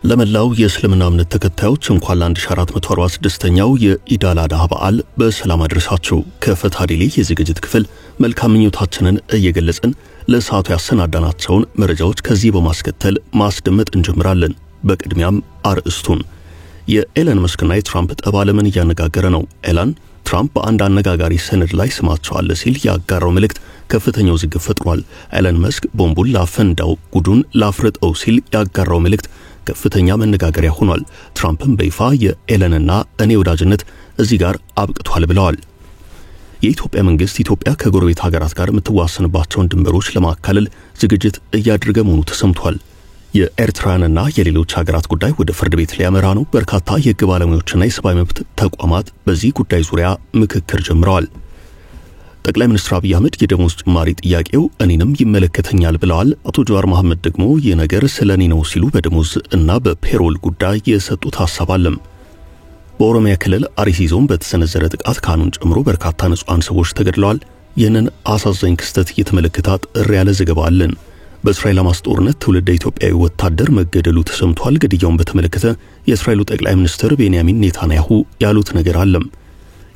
ለመላው የእስልምና እምነት ተከታዮች እንኳን ለ1446ኛው የኢድ አል-አድሃ በዓል በሰላም አድረሳችሁ። ከፈታ ዴሊ የዝግጅት ክፍል መልካም ምኞታችንን እየገለጽን ለሰዓቱ ያሰናዳናቸውን መረጃዎች ከዚህ በማስከተል ማስደመጥ እንጀምራለን። በቅድሚያም አርዕስቱን። የኤለን መስክና የትራምፕ ጠብ ዓለምን እያነጋገረ ነው። ኤለን ትራምፕ በአንድ አነጋጋሪ ሰነድ ላይ ስማቸው አለ ሲል ያጋራው መልእክት ከፍተኛ ውዝግብ ፈጥሯል። ኤለን መስክ ቦምቡን ላፈንዳው ጉዱን ላፍርጠው ሲል ያጋራው መልእክት ከፍተኛ መነጋገሪያ ሆኗል። ትራምፕም በይፋ የኤለንና እኔ ወዳጅነት እዚህ ጋር አብቅቷል ብለዋል። የኢትዮጵያ መንግስት ኢትዮጵያ ከጎረቤት ሀገራት ጋር የምትዋሰንባቸውን ድንበሮች ለማካለል ዝግጅት እያደረገ መሆኑ ተሰምቷል። የኤርትራንና የሌሎች ሀገራት ጉዳይ ወደ ፍርድ ቤት ሊያመራ ነው። በርካታ የህግ ባለሙያዎችና የሰብአዊ መብት ተቋማት በዚህ ጉዳይ ዙሪያ ምክክር ጀምረዋል። ጠቅላይ ሚኒስትር አብይ አህመድ የደሞዝ ጭማሪ ጥያቄው እኔንም ይመለከተኛል ብለዋል። አቶ ጀዋር መሐመድ ደግሞ የነገር ስለኔ ነው ሲሉ በደሞዝ እና በፔሮል ጉዳይ የሰጡት ሐሳብ አለ። በኦሮሚያ ክልል አርሲ ዞን በተሰነዘረ ጥቃት ካኑን ጨምሮ በርካታ ንጹሃን ሰዎች ተገድለዋል። ይህንን አሳዛኝ ክስተት እየተመለከተ ጥር ያለ ዘገባ አለን። በእስራኤል ሐማስ ጦርነት ትውልደ ኢትዮጵያዊ ወታደር መገደሉ ተሰምቷል። ግድያውን በተመለከተ የእስራኤሉ ጠቅላይ ሚኒስትር ቤንያሚን ኔታንያሁ ያሉት ነገር አለ።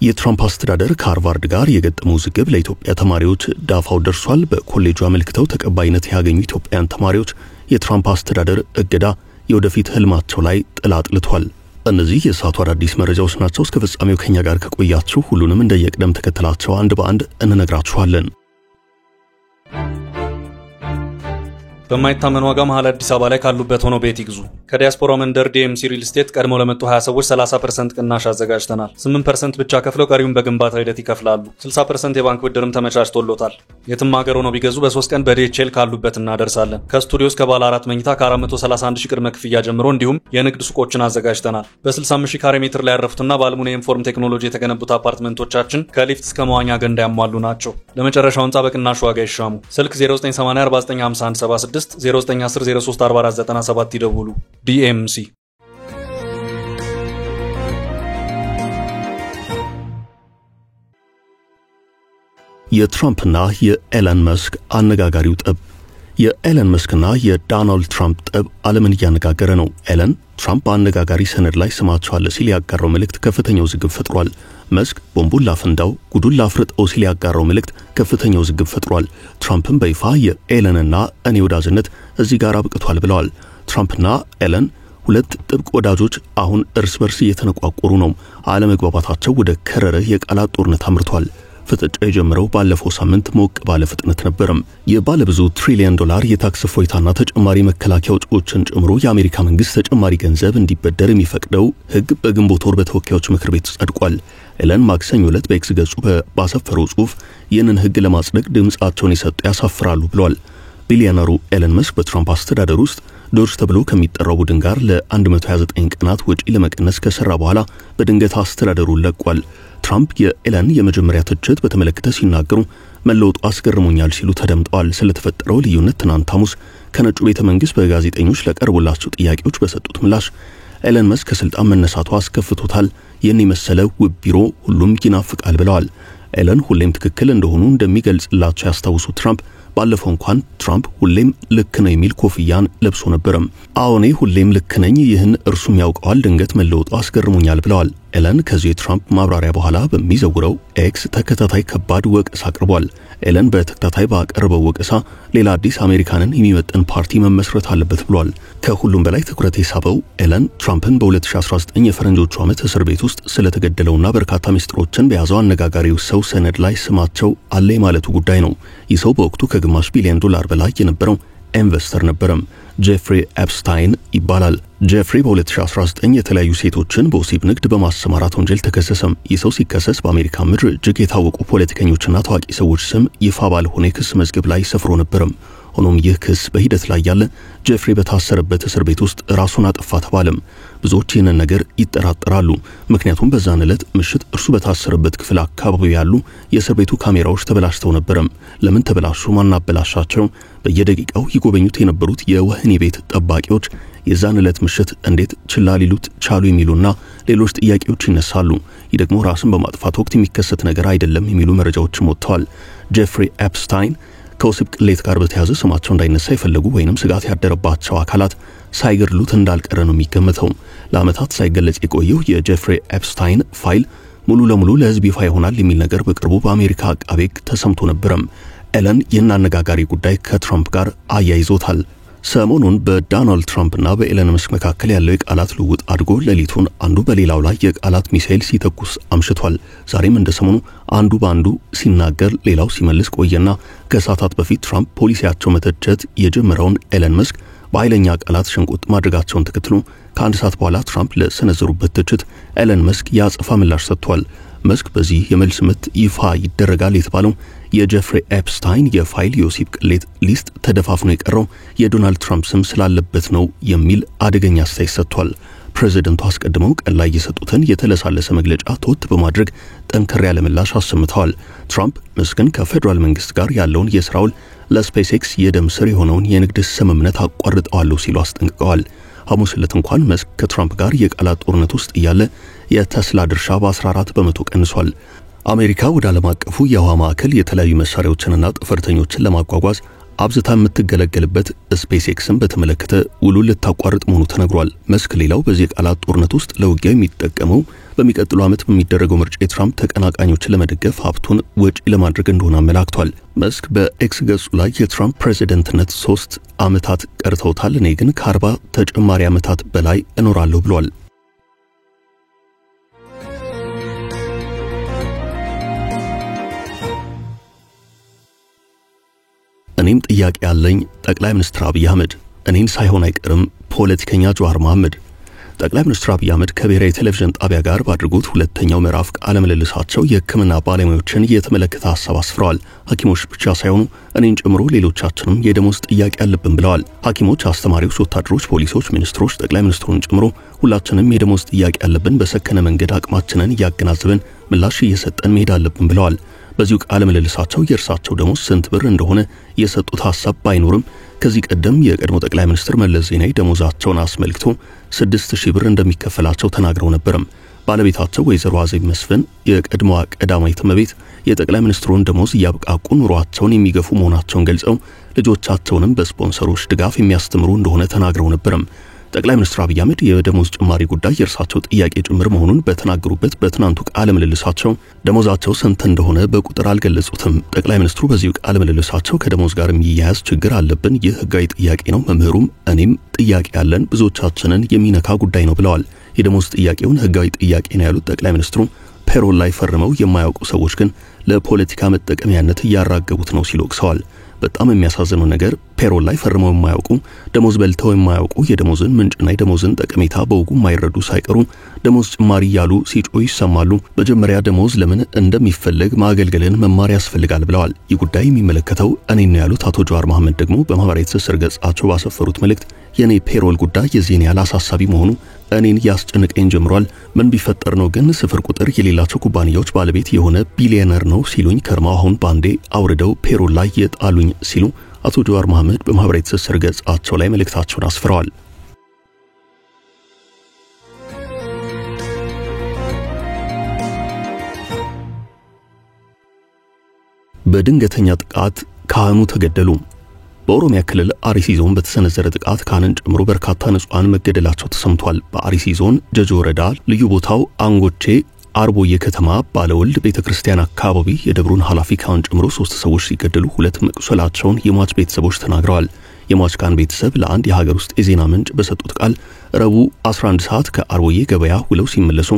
የትራምፕ አስተዳደር ከሃርቫርድ ጋር የገጠመው ውዝግብ ለኢትዮጵያ ተማሪዎች ዳፋው ደርሷል። በኮሌጁ አመልክተው ተቀባይነት ያገኙ ኢትዮጵያውያን ተማሪዎች የትራምፕ አስተዳደር እገዳ የወደፊት ህልማቸው ላይ ጥላ አጥልቷል። እነዚህ የሰዓቱ አዳዲስ መረጃዎች ናቸው። እስከ ፍጻሜው ከኛ ጋር ከቆያችሁ ሁሉንም እንደየቅደም ተከተላቸው አንድ በአንድ እንነግራችኋለን። በማይታመን ዋጋ መሃል አዲስ አበባ ላይ ካሉበት ሆኖ ቤት ይግዙ። ከዲያስፖራ መንደር ዲኤምሲ ሪል ስቴት ቀድሞ ለመጡ 20 ሰዎች 30% ቅናሽ አዘጋጅተናል። 8% ብቻ ከፍለው ቀሪውን በግንባታ ሂደት ይከፍላሉ። 60% የባንክ ብድርም ተመቻችቶሎታል። የትም ሀገር ሆነው ቢገዙ በ3 ቀን በዲኤችኤል ካሉበት እናደርሳለን። ከስቱዲዮ እስከ ባለ 4 መኝታ ከ431 ሺህ ቅድመ ክፍያ ጀምሮ እንዲሁም የንግድ ሱቆችን አዘጋጅተናል። በ65 ሺህ ካሬ ሜትር ላይ ያረፉትና በአልሙኒየም ፎርም ቴክኖሎጂ የተገነቡት አፓርትመንቶቻችን ከሊፍት እስከ መዋኛ ገንዳ ያሟሉ ናቸው። ለመጨረሻው ህንጻ በቅናሽ ዋጋ ይሻሙ። ስልክ 0980495176 0910034497 ይደውሉ። ዲኤምሲ። የትራምፕና የኤለን መስክ አነጋጋሪው ጠብ። የኤለን መስክና የዶናልድ ትራምፕ ጠብ ዓለምን እያነጋገረ ነው። ኤለን ትራምፕ በአነጋጋሪ ሰነድ ላይ ስማቸው አለ ሲል ያጋራው መልእክት ከፍተኛ ውዝግብ ፈጥሯል። መስክ ቦምቡን ላፈንዳው ጉዱን ላፍርጠው ሲል ያጋራው መልእክት ከፍተኛ ውዝግብ ፈጥሯል። ትራምፕም በይፋ የኤለንና እኔ ወዳጅነት እዚህ ጋር አብቅቷል ብለዋል። ትራምፕና ኤለን ሁለት ጥብቅ ወዳጆች አሁን እርስ በርስ እየተነቋቆሩ ነው። አለመግባባታቸው ወደ ከረረ የቃላት ጦርነት አምርቷል። ፍጥጫ የጀመረው ባለፈው ሳምንት ሞቅ ባለ ፍጥነት ነበርም። የባለ ብዙ ትሪሊየን ዶላር የታክስ እፎይታና ተጨማሪ መከላከያ ወጪዎችን ጨምሮ የአሜሪካ መንግስት ተጨማሪ ገንዘብ እንዲበደር የሚፈቅደው ህግ በግንቦት ወር በተወካዮች ምክር ቤት ጸድቋል። ኤለን ማክሰኞ ዕለት በኤክስ ገጹ ባሰፈረው ጽሑፍ ይህንን ህግ ለማጽደቅ ድምጻቸውን የሰጡ ያሳፍራሉ ብሏል። ቢሊዮነሩ ኤለን መስክ በትራምፕ አስተዳደር ውስጥ ዶጅ ተብሎ ከሚጠራው ቡድን ጋር ለ129 ቀናት ወጪ ለመቀነስ ከሰራ በኋላ በድንገት አስተዳደሩን ለቋል። ትራምፕ የኤለን የመጀመሪያ ትችት በተመለከተ ሲናገሩ መለወጡ አስገርሞኛል ሲሉ ተደምጠዋል። ስለተፈጠረው ልዩነት ትናንት ሐሙስ ከነጩ ቤተ መንግስት በጋዜጠኞች ለቀረቡላቸው ጥያቄዎች በሰጡት ምላሽ ኤለን መስክ ከስልጣን መነሳቱ አስከፍቶታል፣ ይህን የመሰለ ውብ ቢሮ ሁሉም ይናፍቃል ብለዋል። ኤለን ሁሌም ትክክል እንደሆኑ እንደሚገልጽላቸው ያስታውሱት ትራምፕ ባለፈው እንኳን ትራምፕ ሁሌም ልክ ነው የሚል ኮፍያን ለብሶ ነበርም። አዎኔ ሁሌም ልክ ነኝ፣ ይህን እርሱም ያውቀዋል፣ ድንገት መለወጡ አስገርሞኛል ብለዋል። ኤለን ከዚህ የትራምፕ ማብራሪያ በኋላ በሚዘውረው ኤክስ ተከታታይ ከባድ ወቀሳ አቅርቧል። ኤለን በተከታታይ ባቀረበው ወቀሳ ሌላ አዲስ አሜሪካንን የሚመጥን ፓርቲ መመስረት አለበት ብሏል። ከሁሉም በላይ ትኩረት የሳበው ኤለን ትራምፕን በ2019 የፈረንጆቹ ዓመት እስር ቤት ውስጥ ስለተገደለውና በርካታ ሚስጥሮችን በያዘው አነጋጋሪው ሰው ሰነድ ላይ ስማቸው አለ ማለቱ ጉዳይ ነው። ይህ ሰው በወቅቱ ከግማሽ ቢሊዮን ዶላር በላይ የነበረው ኢንቨስተር ነበረም። ጄፍሪ ኤፕስታይን ይባላል። ጄፍሪ በ2019 የተለያዩ ሴቶችን በወሲብ ንግድ በማሰማራት ወንጀል ተከሰሰም። ይህ ሰው ሲከሰስ በአሜሪካ ምድር እጅግ የታወቁ ፖለቲከኞችና ታዋቂ ሰዎች ስም ይፋ ባልሆነ የክስ መዝገብ ላይ ሰፍሮ ነበርም። ሆኖም ይህ ክስ በሂደት ላይ ያለ ጄፍሪ በታሰረበት እስር ቤት ውስጥ ራሱን አጠፋ ተባለም። ብዙዎች ይህንን ነገር ይጠራጠራሉ። ምክንያቱም በዛን ዕለት ምሽት እርሱ በታሰረበት ክፍል አካባቢ ያሉ የእስር ቤቱ ካሜራዎች ተበላሽተው ነበርም። ለምን ተበላሹ? ማን አበላሻቸው? በየደቂቃው ይጎበኙት የነበሩት የወህኒ ቤት ጠባቂዎች የዛን ዕለት ምሽት እንዴት ችላ ሊሉት ቻሉ የሚሉና ሌሎች ጥያቄዎች ይነሳሉ። ይህ ደግሞ ራስን በማጥፋት ወቅት የሚከሰት ነገር አይደለም የሚሉ መረጃዎችም ወጥተዋል። ጄፍሪ ኤፕስታይን ከወሲብ ቅሌት ጋር በተያያዘ ስማቸው እንዳይነሳ የፈለጉ ወይንም ስጋት ያደረባቸው አካላት ሳይገድሉት እንዳልቀረ ነው የሚገመተው። ለዓመታት ሳይገለጽ የቆየው የጄፍሪ ኤፕስታይን ፋይል ሙሉ ለሙሉ ለሕዝብ ይፋ ይሆናል የሚል ነገር በቅርቡ በአሜሪካ አቃቤ ሕግ ተሰምቶ ነበርም። ኤለን ይህን አነጋጋሪ ጉዳይ ከትራምፕ ጋር አያይዞታል። ሰሞኑን በዶናልድ ትራምፕና በኤለን መስክ መካከል ያለው የቃላት ልውውጥ አድጎ ሌሊቱን አንዱ በሌላው ላይ የቃላት ሚሳኤል ሲተኩስ አምሽቷል። ዛሬም እንደ ሰሞኑ አንዱ በአንዱ ሲናገር ሌላው ሲመልስ ቆየና ከሰዓታት በፊት ትራምፕ ፖሊሲያቸው መተቸት የጀመረውን ኤለን መስክ በኃይለኛ ቃላት ሽንቁጥ ማድረጋቸውን ተከትሎ ከአንድ ሰዓት በኋላ ትራምፕ ለሰነዘሩበት ትችት ኤለን መስክ ያጸፋ ምላሽ ሰጥቷል። መስክ በዚህ የመልስ ምት ይፋ ይደረጋል የተባለው የጄፍሪ ኤፕስታይን የፋይል የወሲብ ቅሌት ሊስት ተደፋፍኖ የቀረው የዶናልድ ትራምፕ ስም ስላለበት ነው የሚል አደገኛ አስተያየት ሰጥቷል። ፕሬዚደንቱ አስቀድመው ቀን ላይ የሰጡትን የተለሳለሰ መግለጫ ተወት በማድረግ ጠንከር ያለ ምላሽ አሰምተዋል። ትራምፕ መስክን ከፌደራል መንግስት ጋር ያለውን የሥራ ውል ለስፔስ ኤክስ የደም ስር የሆነውን የንግድ ስምምነት አቋርጠዋለሁ ሲሉ አስጠንቅቀዋል። ሐሙስ ዕለት እንኳን መስክ ከትራምፕ ጋር የቃላት ጦርነት ውስጥ እያለ የቴስላ ድርሻ በ14 በመቶ ቀንሷል። አሜሪካ ወደ ዓለም አቀፉ የውሃ ማዕከል የተለያዩ መሳሪያዎችንና ጠፈርተኞችን ለማጓጓዝ አብዝታ የምትገለገልበት ስፔስ ኤክስን በተመለከተ ውሉን ልታቋርጥ መሆኑ ተነግሯል። መስክ ሌላው በዚህ የቃላት ጦርነት ውስጥ ለውጊያው የሚጠቀመው በሚቀጥለው ዓመት በሚደረገው ምርጫ የትራምፕ ተቀናቃኞችን ለመደገፍ ሀብቱን ወጪ ለማድረግ እንደሆነ አመላክቷል። መስክ በኤክስ ገጹ ላይ የትራምፕ ፕሬዚደንትነት 3 ዓመታት ቀርተውታል፣ እኔ ግን ከ40 ተጨማሪ ዓመታት በላይ እኖራለሁ ብሏል። እኔም ጥያቄ ያለኝ ጠቅላይ ሚኒስትር አብይ አህመድ እኔን ሳይሆን አይቀርም ፖለቲከኛ ጀዋር መሐመድ። ጠቅላይ ሚኒስትር አብይ አህመድ ከብሔራዊ ቴሌቪዥን ጣቢያ ጋር ባድርጉት ሁለተኛው ምዕራፍ ቃለ ምልልሳቸው የሕክምና ባለሙያዎችን የተመለከተ ሐሳብ አስፍረዋል። ሐኪሞች ብቻ ሳይሆኑ እኔን ጨምሮ ሌሎቻችንም የደሞዝ ጥያቄ አለብን ብለዋል። ሐኪሞች፣ አስተማሪዎች፣ ወታደሮች፣ ፖሊሶች፣ ሚኒስትሮች፣ ጠቅላይ ሚኒስትሩን ጨምሮ ሁላችንም የደሞዝ ጥያቄ አለብን። በሰከነ መንገድ አቅማችንን እያገናዘብን ምላሽ እየሰጠን መሄድ አለብን ብለዋል። በዚሁ ቃለ ምልልሳቸው የእርሳቸው ደሞዝ ስንት ብር እንደሆነ የሰጡት ሐሳብ ባይኖርም ከዚህ ቀደም የቀድሞ ጠቅላይ ሚኒስትር መለስ ዜናዊ ደሞዛቸውን አስመልክቶ 6000 ብር እንደሚከፈላቸው ተናግረው ነበርም። ባለቤታቸው ወይዘሮ አዜብ መስፍን የቀድሞዋ ቀዳማዊት እመቤት የጠቅላይ ሚኒስትሩን ደሞዝ እያብቃቁ ኑሯቸውን የሚገፉ መሆናቸውን ገልጸው ልጆቻቸውንም በስፖንሰሮች ድጋፍ የሚያስተምሩ እንደሆነ ተናግረው ነበርም። ጠቅላይ ሚኒስትር አብይ አህመድ የደሞዝ ጭማሪ ጉዳይ የእርሳቸው ጥያቄ ጭምር መሆኑን በተናገሩበት በትናንቱ ቃለ ምልልሳቸው ደሞዛቸው ስንት እንደሆነ በቁጥር አልገለጹትም። ጠቅላይ ሚኒስትሩ በዚሁ ቃለ ምልልሳቸው ከደሞዝ ጋር የሚያያዝ ችግር አለብን፣ ይህ ህጋዊ ጥያቄ ነው፣ መምህሩም እኔም ጥያቄ ያለን፣ ብዙዎቻችንን የሚነካ ጉዳይ ነው ብለዋል። የደሞዝ ጥያቄውን ህጋዊ ጥያቄ ነው ያሉት ጠቅላይ ሚኒስትሩ ፔሮል ላይ ፈርመው የማያውቁ ሰዎች ግን ለፖለቲካ መጠቀሚያነት እያራገቡት ነው ሲሉ ወቅሰዋል። በጣም የሚያሳዝነው ነገር ፔሮል ላይ ፈርመው የማያውቁ፣ ደሞዝ በልተው የማያውቁ፣ የደሞዝን ምንጭና የደሞዝን ጠቀሜታ በወጉ የማይረዱ ሳይቀሩ ደሞዝ ጭማሪ ያሉ ሲጮህ ይሰማሉ። መጀመሪያ ደሞዝ ለምን እንደሚፈልግ ማገልገልን መማር ያስፈልጋል ብለዋል። ይህ ጉዳይ የሚመለከተው እኔን ነው ያሉት አቶ ጀዋር መሐመድ ደግሞ በማህበራዊ ትስስር ገጻቸው ባሰፈሩት መልእክት የኔ ፔሮል ጉዳይ የዚህን ያህል አሳሳቢ መሆኑ እኔን ያስጨንቀኝ ጀምሯል። ምን ቢፈጠር ነው ግን ስፍር ቁጥር የሌላቸው ኩባንያዎች ባለቤት የሆነ ቢሊዮነር ነው ሲሉኝ ከርማው አሁን ባንዴ አውርደው ፔሮል ላይ የጣሉኝ ሲሉ አቶ ጀዋር መሐመድ በማህበራዊ ትስስር ገጻቸው ላይ መልእክታቸውን አስፍረዋል። በድንገተኛ ጥቃት ካህኑ ተገደሉ። በኦሮሚያ ክልል አርሲ ዞን በተሰነዘረ ጥቃት ካህንን ጨምሮ በርካታ ንጹሃን መገደላቸው ተሰምቷል። በአርሲ ዞን ጀጆ ወረዳ ልዩ ቦታው አንጎቼ አርቦዬ ከተማ ባለወልድ ቤተክርስቲያን አካባቢ የደብሩን ኃላፊ ካህን ጨምሮ 3 ሰዎች ሲገደሉ 2 መቁሰላቸውን የሟች ቤተሰቦች ተናግረዋል። የሟች ካህን ቤተሰብ ለአንድ የሀገር ውስጥ የዜና ምንጭ በሰጡት ቃል ረቡዕ 11 ሰዓት ከአርቦዬ ገበያ ውለው ሲመለሱ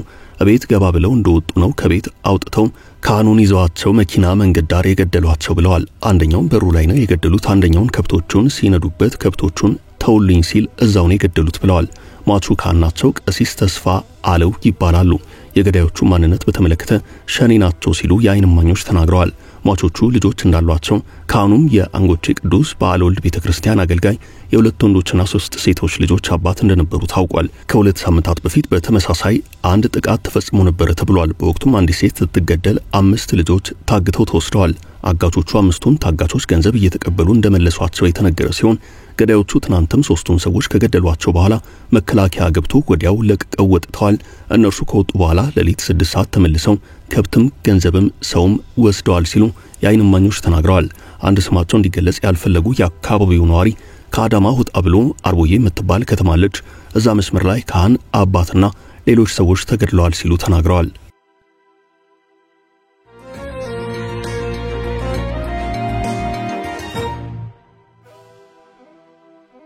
ቤት ገባ ብለው እንደወጡ ነው ከቤት አውጥተው ካህኑን ይዘዋቸው መኪና መንገድ ዳር የገደሏቸው ብለዋል። አንደኛውን በሩ ላይ ነው የገደሉት፣ አንደኛውን ከብቶቹን ሲነዱበት ከብቶቹን ተውልኝ ሲል እዛው ነው የገደሉት ብለዋል። ሟቹ ካህን ናቸው ቀሲስ ተስፋ አለው ይባላሉ። የገዳዮቹ ማንነት በተመለከተ ሸኔ ናቸው ሲሉ የዓይን እማኞች ተናግረዋል። ሟቾቹ ልጆች እንዳሏቸው ካህኑም የአንጎቼ ቅዱስ ባለወልድ ቤተክርስቲያን አገልጋይ የ2 ወንዶችና 3 ሴቶች ልጆች አባት እንደነበሩ ታውቋል። ከ2 ሳምንታት በፊት በተመሳሳይ አንድ ጥቃት ተፈጽሞ ነበር ተብሏል። በወቅቱም አንዲት ሴት ስትገደል 5 ልጆች ታግተው ተወስደዋል። አጋቾቹ 5ቱን ታጋቾች ገንዘብ እየተቀበሉ እንደመለሷቸው የተነገረ ሲሆን ገዳዮቹ ትናንትም 3ቱን ሰዎች ከገደሏቸው በኋላ መከላከያ ገብቶ ወዲያው ለቅቀው ወጥተዋል። እነርሱ ከወጡ በኋላ ሌሊት 6 ሰዓት ተመልሰው ከብትም ገንዘብም ሰውም ወስደዋል ሲሉ የዓይን እማኞች ተናግረዋል። አንድ ስማቸው እንዲገለጽ ያልፈለጉ የአካባቢው ነዋሪ ከአዳማ ወጣ ብሎ አርቦዬ የምትባል ከተማ አለች፣ እዛ መስመር ላይ ካህን አባትና ሌሎች ሰዎች ተገድለዋል ሲሉ ተናግረዋል።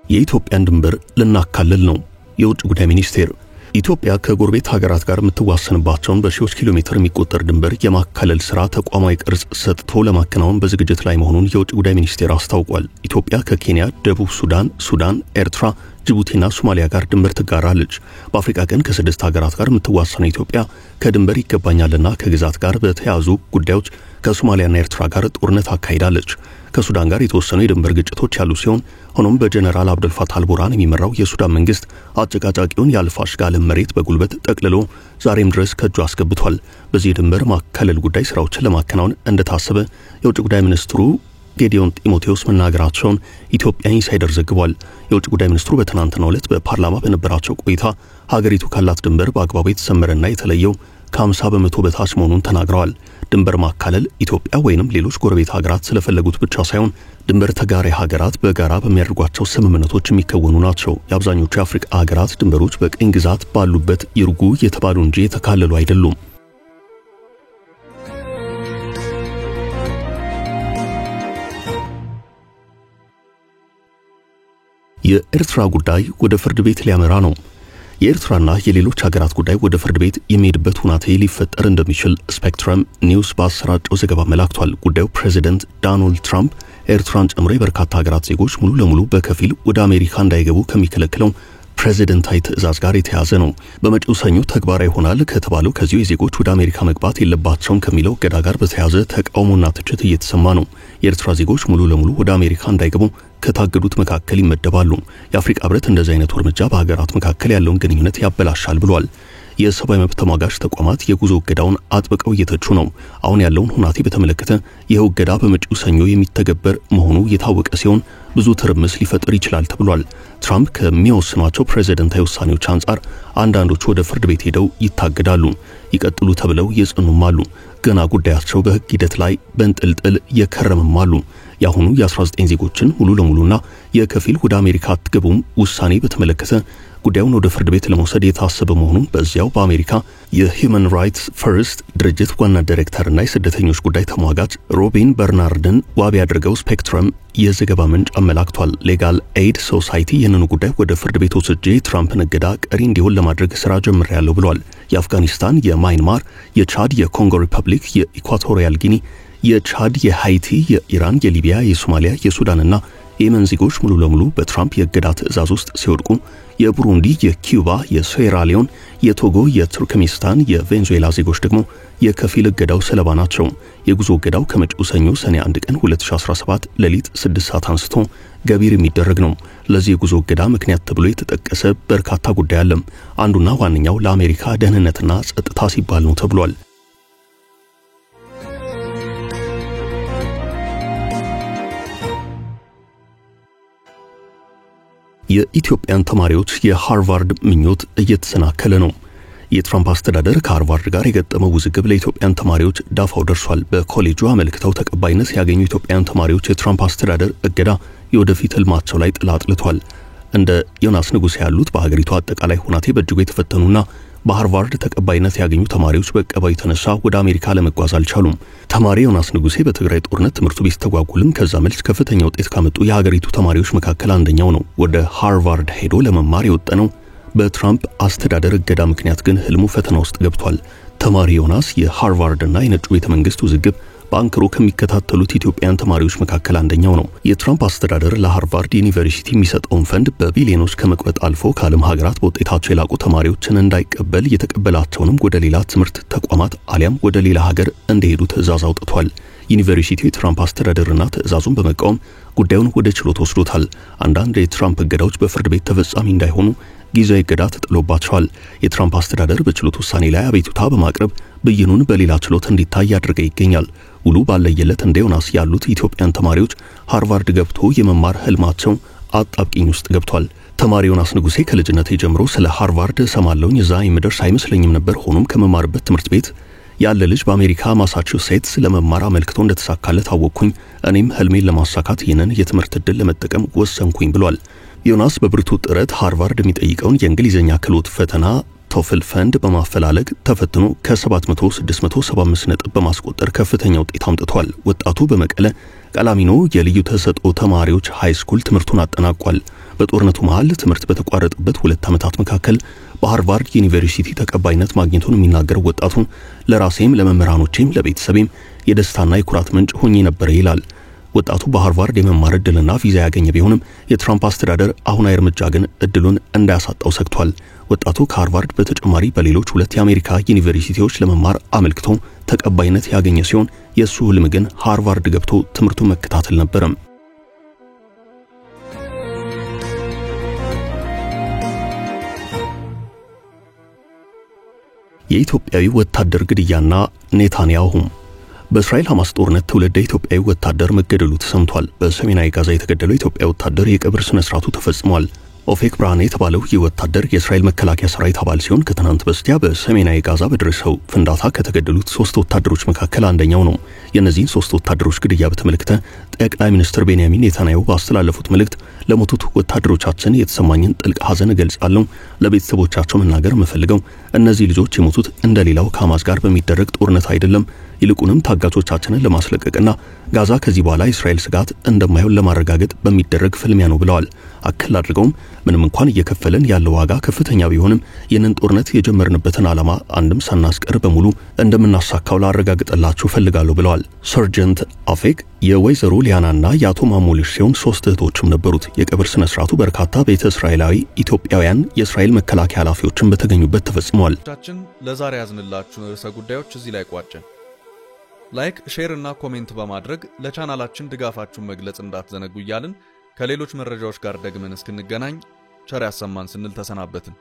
የኢትዮጵያን ድንበር ልናካልል ነው። የውጭ ጉዳይ ሚኒስቴር ኢትዮጵያ ከጎረቤት ሀገራት ጋር የምትዋሰንባቸውን በሺዎች ኪሎ ሜትር የሚቆጠር ድንበር የማካለል ስራ ተቋማዊ ቅርጽ ሰጥቶ ለማከናወን በዝግጅት ላይ መሆኑን የውጭ ጉዳይ ሚኒስቴር አስታውቋል። ኢትዮጵያ ከኬንያ፣ ደቡብ ሱዳን፣ ኤርትራ፣ ጅቡቲና ሶማሊያ ጋር ድንበር ትጋራለች። በአፍሪካ ቀን ከ6 ሀገራት ጋር የምትዋሰነው ኢትዮጵያ ከድንበር ይገባኛልና ከግዛት ጋር በተያያዙ ጉዳዮች ከሶማሊያና ኤርትራ ጋር ጦርነት አካሂዳለች። ከሱዳን ጋር የተወሰኑ የድንበር ግጭቶች ያሉ ሲሆን ሆኖም በጀነራል አብዱልፈታህ አልቡርሃን የሚመራው የሱዳን መንግስት አጨቃጫቂውን የአልፋሽጋ መሬት በጉልበት ጠቅልሎ ዛሬም ድረስ ከእጁ አስገብቷል። በዚህ ድንበር ማካለል ጉዳይ ስራዎችን ለማከናወን እንደታሰበ የውጭ ጉዳይ ሚኒስትሩ ጌዲዮን ጢሞቴዎስ መናገራቸውን ኢትዮጵያ ኢንሳይደር ዘግቧል። የውጭ ጉዳይ ሚኒስትሩ በትናንትናው ዕለት በፓርላማ በነበራቸው ቆይታ ሀገሪቱ ካላት ድንበር በአግባቡ የተሰመረና የተለየው ከ50 በመቶ በታች መሆኑን ተናግረዋል። ድንበር ማካለል ኢትዮጵያ ወይንም ሌሎች ጎረቤት ሀገራት ስለፈለጉት ብቻ ሳይሆን ድንበር ተጋሪ ሀገራት በጋራ በሚያደርጓቸው ስምምነቶች የሚከወኑ ናቸው። የአብዛኞቹ የአፍሪካ ሀገራት ድንበሮች በቅኝ ግዛት ባሉበት ይርጉ የተባሉ እንጂ የተካለሉ አይደሉም። የኤርትራ ጉዳይ ወደ ፍርድ ቤት ሊያመራ ነው። የኤርትራና የሌሎች ሀገራት ጉዳይ ወደ ፍርድ ቤት የሚሄድበት ሁናቴ ሊፈጠር እንደሚችል ስፔክትረም ኒውስ ባሰራጨው ዘገባ መላክቷል። ጉዳዩ ፕሬዚደንት ዶናልድ ትራምፕ ኤርትራን ጨምሮ የበርካታ ሀገራት ዜጎች ሙሉ ለሙሉ በከፊል ወደ አሜሪካ እንዳይገቡ ከሚከለክለው ፕሬዚደንታዊ ትዕዛዝ ጋር የተያዘ ነው። በመጪው ሰኞ ተግባራዊ ይሆናል ከተባለው ከዚሁ የዜጎች ወደ አሜሪካ መግባት የለባቸውም ከሚለው እገዳ ጋር በተያያዘ ተቃውሞና ትችት እየተሰማ ነው። የኤርትራ ዜጎች ሙሉ ለሙሉ ወደ አሜሪካ እንዳይገቡ ከታገዱት መካከል ይመደባሉ። የአፍሪካ ህብረት እንደዚህ አይነቱ እርምጃ በሀገራት መካከል ያለውን ግንኙነት ያበላሻል ብሏል። የሰብአዊ መብት ተሟጋች ተቋማት የጉዞ እገዳውን አጥብቀው እየተቹ ነው። አሁን ያለውን ሁናቴ በተመለከተ ይኸው እገዳ በመጪው ሰኞ የሚተገበር መሆኑ የታወቀ ሲሆን ብዙ ትርምስ ሊፈጥር ይችላል ተብሏል። ትራምፕ ከሚወስኗቸው ፕሬዚደንታዊ ውሳኔዎች አንጻር አንዳንዶቹ ወደ ፍርድ ቤት ሄደው ይታገዳሉ፣ ይቀጥሉ ተብለው የጽኑም አሉ። ገና ጉዳያቸው በህግ ሂደት ላይ በእንጥልጥል የከረመም አሉ። ያሁኑ የ19 ዜጎችን ሙሉ ለሙሉና የከፊል ወደ አሜሪካ አትገቡም ውሳኔ በተመለከተ ጉዳዩን ወደ ፍርድ ቤት ለመውሰድ የታሰበ መሆኑን በዚያው በአሜሪካ የሂዩማን ራይትስ ፈርስት ድርጅት ዋና ዳይሬክተርና የስደተኞች ጉዳይ ተሟጋች ሮቢን በርናርድን ዋቢ አድርገው ስፔክትረም የዘገባ ምንጭ አመላክቷል። ሌጋል ኤድ ሶሳይቲ ይህንኑ ጉዳይ ወደ ፍርድ ቤት ወስጄ ትራምፕን እገዳ ቀሪ እንዲሆን ለማድረግ ስራ ጀምሬያለሁ ብሏል። የአፍጋኒስታን፣ የማይንማር፣ የቻድ፣ የኮንጎ ሪፐብሊክ፣ የኢኳቶሪያል ጊኒ፣ የቻድ፣ የሃይቲ፣ የኢራን፣ የሊቢያ፣ የሶማሊያ፣ የሱዳንና የየመን ዜጎች ሙሉ ለሙሉ በትራምፕ የእገዳ ትዕዛዝ ውስጥ ሲወድቁ የቡሩንዲ፣ የኪዩባ፣ የሴራሊዮን፣ የቶጎ፣ የቱርክሜኒስታን፣ የቬንዙዌላ ዜጎች ደግሞ የከፊል እገዳው ሰለባ ናቸው። የጉዞ እገዳው ከመጪው ሰኞ ሰኔ 1 ቀን 2017 ሌሊት 6 ሰዓት አንስቶ ገቢር የሚደረግ ነው። ለዚህ የጉዞ እገዳ ምክንያት ተብሎ የተጠቀሰ በርካታ ጉዳይ አለ። አንዱና ዋነኛው ለአሜሪካ ደህንነትና ጸጥታ ሲባል ነው ተብሏል። የኢትዮጵያን ተማሪዎች የሃርቫርድ ምኞት እየተሰናከለ ነው። የትራምፕ አስተዳደር ከሃርቫርድ ጋር የገጠመው ውዝግብ ለኢትዮጵያን ተማሪዎች ዳፋው ደርሷል። በኮሌጁ አመልክተው ተቀባይነት ያገኙ ኢትዮጵያን ተማሪዎች የትራምፕ አስተዳደር እገዳ የወደፊት ህልማቸው ላይ ጥላ አጥልቷል። እንደ ዮናስ ንጉሴ ያሉት በሀገሪቱ አጠቃላይ ሁናቴ በእጅጉ የተፈተኑና በሃርቫርድ ተቀባይነት ያገኙ ተማሪዎች በቀባው የተነሳ ወደ አሜሪካ ለመጓዝ አልቻሉም። ተማሪ ዮናስ ንጉሴ በትግራይ ጦርነት ትምህርቱ ቢስተጓጉልም ከዛ መልስ ከፍተኛ ውጤት ካመጡ የሀገሪቱ ተማሪዎች መካከል አንደኛው ነው። ወደ ሃርቫርድ ሄዶ ለመማር የወጠነው በትራምፕ አስተዳደር እገዳ ምክንያት ግን ህልሙ ፈተና ውስጥ ገብቷል። ተማሪ ዮናስ የሃርቫርድና የነጩ ቤተ መንግስት ውዝግብ በአንክሮ ከሚከታተሉት ኢትዮጵያን ተማሪዎች መካከል አንደኛው ነው። የትራምፕ አስተዳደር ለሃርቫርድ ዩኒቨርሲቲ የሚሰጠውን ፈንድ በቢሊዮኖች ከመቅበጥ አልፎ ከዓለም ሀገራት በውጤታቸው የላቁ ተማሪዎችን እንዳይቀበል የተቀበላቸውንም ወደ ሌላ ትምህርት ተቋማት አሊያም ወደ ሌላ ሀገር እንዲሄዱ ትዕዛዝ አውጥቷል። ዩኒቨርሲቲው የትራምፕ አስተዳደርና ትዕዛዙን በመቃወም ጉዳዩን ወደ ችሎት ወስዶታል። አንዳንድ የትራምፕ እገዳዎች በፍርድ ቤት ተፈጻሚ እንዳይሆኑ ጊዜያዊ እገዳ ተጥሎባቸዋል። የትራምፕ አስተዳደር በችሎት ውሳኔ ላይ አቤቱታ በማቅረብ ብይኑን በሌላ ችሎት እንዲታይ ያደረገ ይገኛል። ውሉ ባለየለት እንደ ዮናስ ያሉት ኢትዮጵያን ተማሪዎች ሃርቫርድ ገብቶ የመማር ህልማቸው አጣብቂኝ ውስጥ ገብቷል። ተማሪ ዮናስ ንጉሴ ከልጅነቴ ጀምሮ ስለ ሃርቫርድ ሰማለውኝ እዛ የምደርስ አይመስለኝም ነበር። ሆኖም ከመማርበት ትምህርት ቤት ያለ ልጅ በአሜሪካ ማሳቹሴትስ ለመማር አመልክቶ እንደተሳካለት አወቅኩኝ። እኔም ህልሜን ለማሳካት ይህንን የትምህርት ዕድል ለመጠቀም ወሰንኩኝ ብሏል። ዮናስ በብርቱ ጥረት ሃርቫርድ የሚጠይቀውን የእንግሊዝኛ ክህሎት ፈተና ቶፍል ፈንድ በማፈላለግ ተፈትኖ ከ700-675 ነጥብ በማስቆጠር ከፍተኛ ውጤት አምጥቷል። ወጣቱ በመቀለ ቀላሚኖ የልዩ ተሰጥኦ ተማሪዎች ሃይስኩል ትምህርቱን አጠናቋል። በጦርነቱ መሃል ትምህርት በተቋረጠበት 2 ዓመታት መካከል በሃርቫርድ ዩኒቨርሲቲ ተቀባይነት ማግኘቱን የሚናገር ወጣቱ ለራሴም ለመምህራኖቼም ለቤተሰቤም የደስታና የኩራት ምንጭ ሆኜ ነበር ይላል። ወጣቱ በሃርቫርድ የመማር ዕድልና ቪዛ ያገኘ ቢሆንም የትራምፕ አስተዳደር አሁናዊ እርምጃ ግን ዕድሉን እንዳያሳጣው ሰግቷል። ወጣቱ ከሃርቫርድ በተጨማሪ በሌሎች 2 የአሜሪካ ዩኒቨርሲቲዎች ለመማር አመልክቶ ተቀባይነት ያገኘ ሲሆን የሱ ህልም ግን ሃርቫርድ ገብቶ ትምህርቱን መከታተል ነበር። የኢትዮጵያዊ ወታደር ግድያና ኔታንያሁ በእስራኤል ሐማስ ጦርነት ትውልደ ኢትዮጵያዊ ወታደር መገደሉ ተሰምቷል። በሰሜናዊ ጋዛ የተገደለው ኢትዮጵያዊ ወታደር የቀብር ስነ ስርዓቱ ተፈጽሟል። ኦፌክ ብርሃኔ የተባለው የወታደር የእስራኤል መከላከያ ሰራዊት አባል ሲሆን ከትናንት በስቲያ በሰሜናዊ ጋዛ በደረሰው ፍንዳታ ከተገደሉት 3 ወታደሮች መካከል አንደኛው ነው። የእነዚህን 3 ወታደሮች ግድያ በተመለከተ ጠቅላይ ሚኒስትር ቤንያሚን ኔታንያሁ ባስተላለፉት መልእክት ለሞቱት ወታደሮቻችን የተሰማኝን ጥልቅ ሐዘን እገልጻለሁ። ለቤተሰቦቻቸው መናገር የምፈልገው እነዚህ ልጆች የሞቱት እንደሌላው ከሐማስ ጋር በሚደረግ ጦርነት አይደለም፣ ይልቁንም ታጋቾቻችንን ለማስለቀቅና ጋዛ ከዚህ በኋላ እስራኤል ስጋት እንደማይሆን ለማረጋገጥ በሚደረግ ፍልሚያ ነው ብለዋል። አክል አድርገውም ምንም እንኳን እየከፈለን ያለው ዋጋ ከፍተኛ ቢሆንም ይህንን ጦርነት የጀመርንበትን ዓላማ አንድም ሳናስቀር በሙሉ እንደምናሳካው ላረጋግጥላችሁ ፈልጋለሁ ብለዋል። ሰርጀንት አፌክ የወይዘሮ ሊያናና የአቶ ማሞልሽ ሲሆን 3 እህቶችም ነበሩት። የቀብር ስነ ስርዓቱ በርካታ ቤተ እስራኤላዊ ኢትዮጵያውያን የእስራኤል መከላከያ ኃላፊዎችን በተገኙበት ተፈጽሟል። ለዛሬ ያዝንላችሁ ርዕሰ ጉዳዮች እዚህ ላይ ቋጨን። ላይክ፣ ሼር እና ኮሜንት በማድረግ ለቻናላችን ድጋፋችሁን መግለጽ እንዳትዘነጉ እያልን ከሌሎች መረጃዎች ጋር ደግመን እስክንገናኝ ቸር ያሰማን ስንል ተሰናበትን።